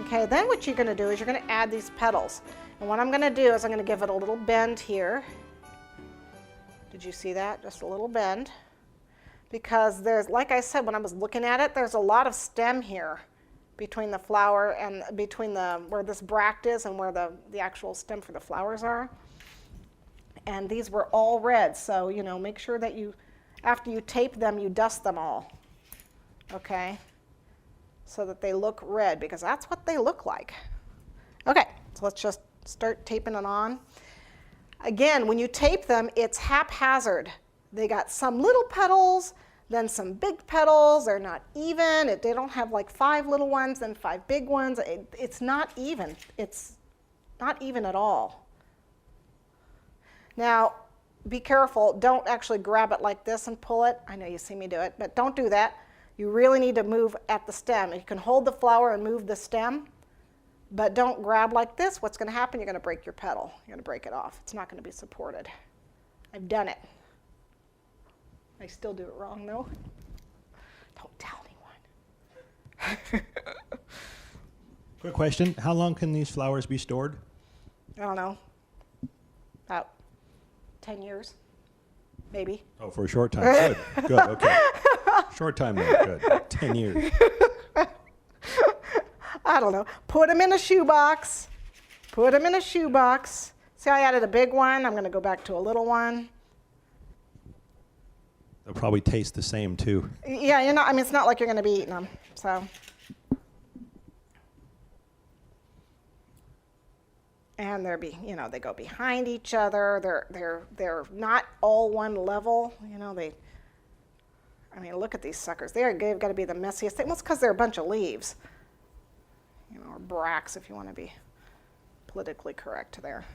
Okay, then what you're going to do is you're going to add these petals. And what I'm going to do is I'm going to give it a little bend here. Did you see that? Just a little bend. Because there's, like I said, when I was looking at it, there's a lot of stem here between the flower and between where this bract is and where the actual stem for the flowers are. And these were all red, so make sure that after you tape them, you dust them all, okay? So that they look red, because that's what they look like. Okay, so let's just start taping it on. Again, when you tape them, it's haphazard. They got some little petals, then some big petals. They're not even. They don't have like 5 little ones, then 5 big ones. It's not even. It's not even at all. Now, be careful. Don't actually grab it like this and pull it. I know you see me do it, but don't do that. You really need to move at the stem. You can hold the flower and move the stem, but don't grab like this. What's going to happen? You're going to break your petal. You're going to break it off. It's not going to be supported. I've done it. I still do it wrong, though. Don't tell anyone. Quick question. How long can these flowers be stored? I don't know. About 10 years, maybe. Oh, for a short time. Good. Good. Okay. Short time then. Good. 10 years. I don't know. Put them in a shoebox. Put them in a shoebox. See, I added a big one. I'm going to go back to a little one. They'll probably taste the same, too. Yeah, I mean, it's not like you're going to be eating them, so. And they go behind each other. They're not all one level. I mean, look at these suckers. They've got to be the messiest thing. Well, it's because they're a bunch of leaves, or bracts, if you want to be politically correct there.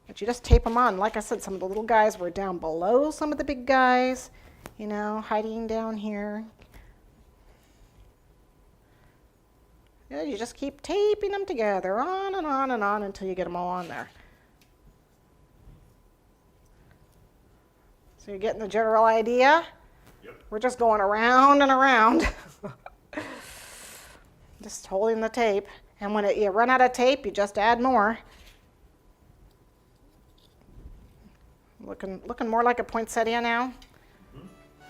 But you just tape them on. Like I said, some of the little guys were down below some of the big guys, hiding down here. Yeah, you just keep taping them together, on and on and on, until you get them all on there. So you're getting the general idea? Yep. We're just going around and around, just holding the tape. And when you run out of tape, you just add more. Looking more like a poinsettia now. Mm-hmm.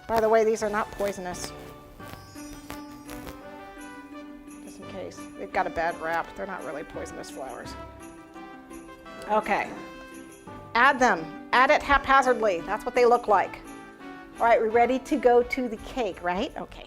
By the way, these are not poisonous. Just in case. They've got a bad rap. They're not really poisonous flowers. Okay. Add them. Add it haphazardly. That's what they look like. All right, we're ready to go to the cake, right? Okay.